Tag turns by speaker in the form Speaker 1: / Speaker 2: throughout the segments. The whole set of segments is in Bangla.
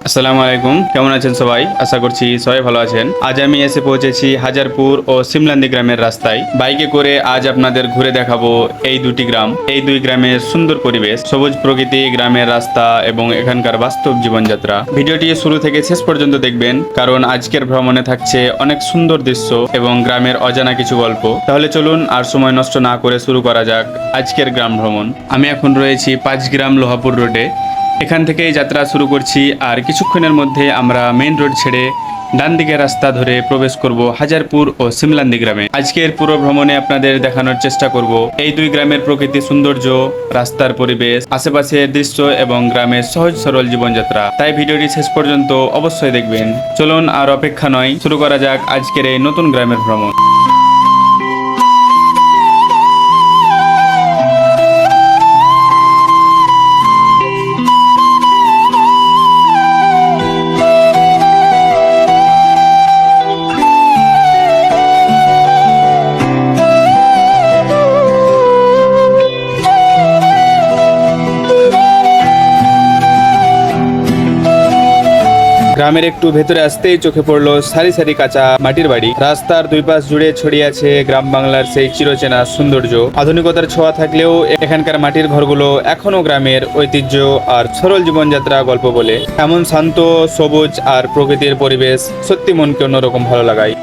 Speaker 1: আসসালামু আলাইকুম, কেমন আছেন সবাই? আশা করছি সবাই ভালো আছেন। আজ আমি এসে পৌঁছেছি হাজারপুর ও সিমলান্দি গ্রামের রাস্তায়। বাইকে করে আজ আপনাদের ঘুরে দেখাবো এই দুটি গ্রাম, এই দুই গ্রামের সুন্দর পরিবেশ, সবুজ প্রকৃতি, গ্রামের রাস্তা এবং এখানকার বাস্তব জীবনযাত্রা। ভিডিওটি শুরু থেকে শেষ পর্যন্ত দেখবেন, কারণ আজকের ভ্রমণে থাকছে অনেক সুন্দর দৃশ্য এবং গ্রামের অজানা কিছু গল্প। তাহলে চলুন আর সময় নষ্ট না করে শুরু করা যাক আজকের গ্রাম ভ্রমণ। আমি এখন রয়েছি 5 গ্রাম লোহাপুর রোডে। এখান থেকেই যাত্রা শুরু করছি, আর কিছুক্ষণের মধ্যে আমরা মেইন রোড ছেড়ে ডান দিকে রাস্তা ধরে প্রবেশ করব হাজারপুর ও সিমলান্দি গ্রামে। আজকের পুরো ভ্রমণে আপনাদের দেখানোর চেষ্টা করব এই দুই গ্রামের প্রকৃতি সৌন্দর্য, রাস্তার পরিবেশ, আশেপাশের দৃশ্য এবং গ্রামের সহজ সরল জীবনযাত্রা। তাই ভিডিওটি শেষ পর্যন্ত অবশ্যই দেখবেন। চলুন আর অপেক্ষা নয়, শুরু করা যাক আজকের এই নতুন গ্রামের ভ্রমণ। গ্রামের একটু ভেতরে আসতেই চোখে পড়লো সারি সারি কাঁচা মাটির বাড়ি। রাস্তার দুই পাশ জুড়ে ছড়িয়ে আছে গ্রাম বাংলার সেই চিরচেনা সৌন্দর্য। আধুনিকতার ছোঁয়া থাকলেও এখানকার মাটির ঘরগুলো এখনো গ্রামের ঐতিহ্য আর সরল জীবনযাত্রা গল্প বলে। এমন শান্ত, সবুজ আর প্রকৃতির পরিবেশ সত্যি মনকে অন্যরকম ভালো লাগায়।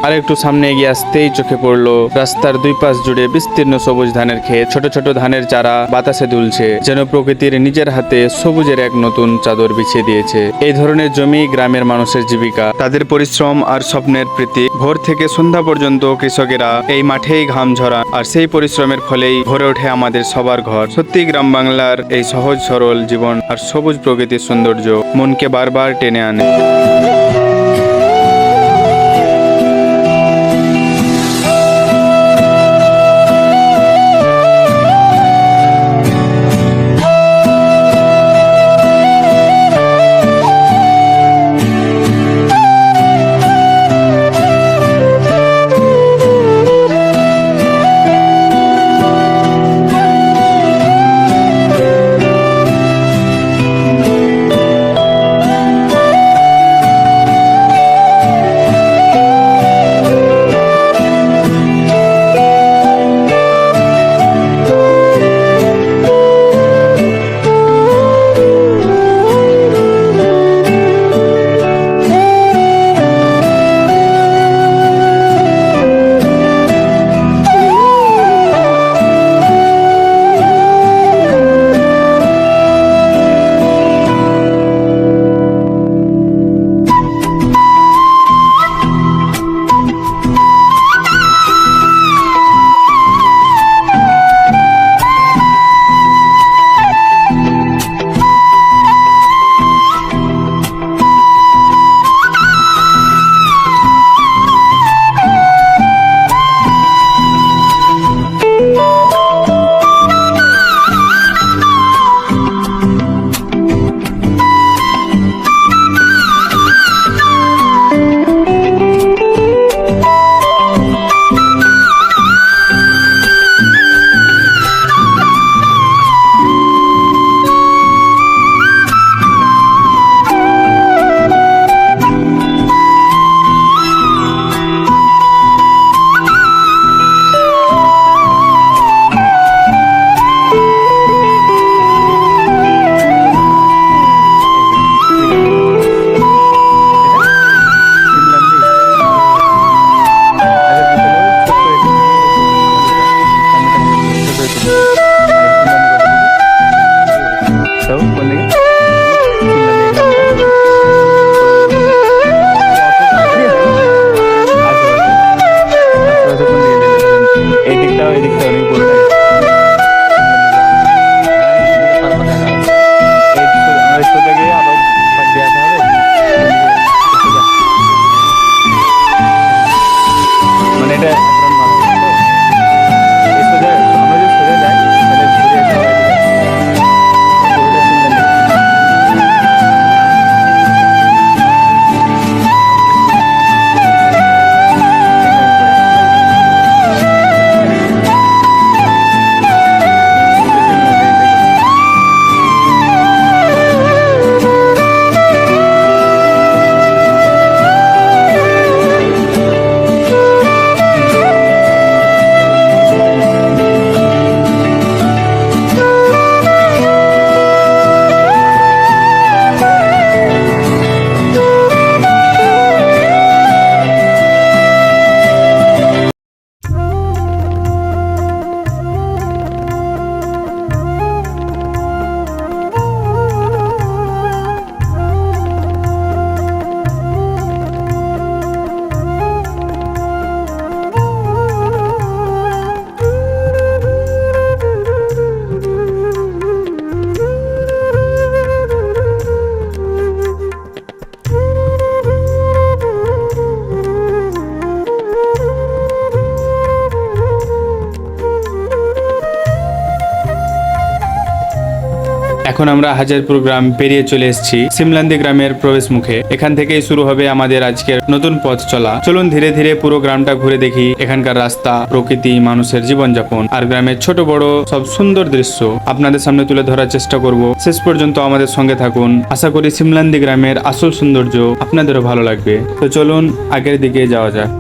Speaker 1: আর একটু সামনে এগিয়ে আসতেই চোখে পড়লো রাস্তার দুই পাশ জুড়ে বিস্তীর্ণ সবুজ ধানের ক্ষেত। ছোট ছোট ধানের চারা বাতাসে দুলছে, যেন প্রকৃতির নিজের হাতে সবুজের এক নতুন চাদর বিছিয়ে দিয়েছে। এই ধরনের জমি গ্রামের মানুষের জীবিকা, তাদের পরিশ্রম আর স্বপ্নের প্রতীক। ভোর থেকে সন্ধ্যা পর্যন্ত কৃষকেরা এই মাঠেই ঘাম ঝরান, আর সেই পরিশ্রমের ফলেই ভরে ওঠে আমাদের সবার ঘর। সত্যি গ্রাম বাংলার এই সহজ সরল জীবন আর সবুজ প্রকৃতির সৌন্দর্য মনকে বারবার টেনে আনে। এখন আমরা হাজারপুর গ্রাম পেরিয়ে চলে এসেছি সিমলান্দি গ্রামের প্রবেশ মুখে। এখান থেকেই শুরু হবে আমাদের আজকের নতুন পথ চলা। চলুন ধীরে ধীরে পুরো গ্রামটা ঘুরে দেখি। এখানকার রাস্তা, প্রকৃতি, মানুষের জীবনযাপন আর গ্রামের ছোট বড় সব সুন্দর দৃশ্য আপনাদের সামনে তুলে ধরার চেষ্টা করব। শেষ পর্যন্ত আমাদের সঙ্গে থাকুন। আশা করি সিমলান্দি গ্রামের আসল সৌন্দর্য আপনাদেরও ভালো লাগবে। তো চলুন আগের দিকে যাওয়া যাক।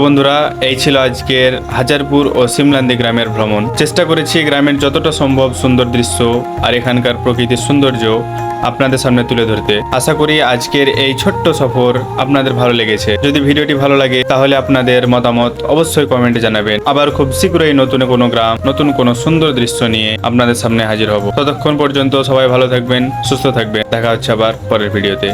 Speaker 1: বন্ধুরা, এই ছিল আজকের হাজারপুর ও সিমলান্দি গ্রামের ভ্রমণ। চেষ্টা করেছি গ্রামের যতটা সম্ভব সুন্দর দৃশ্য আর এখানকার প্রকৃতির সৌন্দর্য আপনাদের সামনে তুলে ধরতে। আশা করি আজকের এই ছোট্ট সফর আপনাদের ভালো লেগেছে। যদি ভিডিওটি ভালো লাগে তাহলে আপনাদের মতামত অবশ্যই কমেন্টে জানাবেন। আবার খুব শীঘ্রই নতুন কোনো গ্রাম, নতুন কোনো সুন্দর দৃশ্য নিয়ে আপনাদের সামনে হাজির হব। ততক্ষণ পর্যন্ত সবাই ভালো থাকবেন, সুস্থ থাকবেন। দেখা হচ্ছে আবার পরের ভিডিওতে।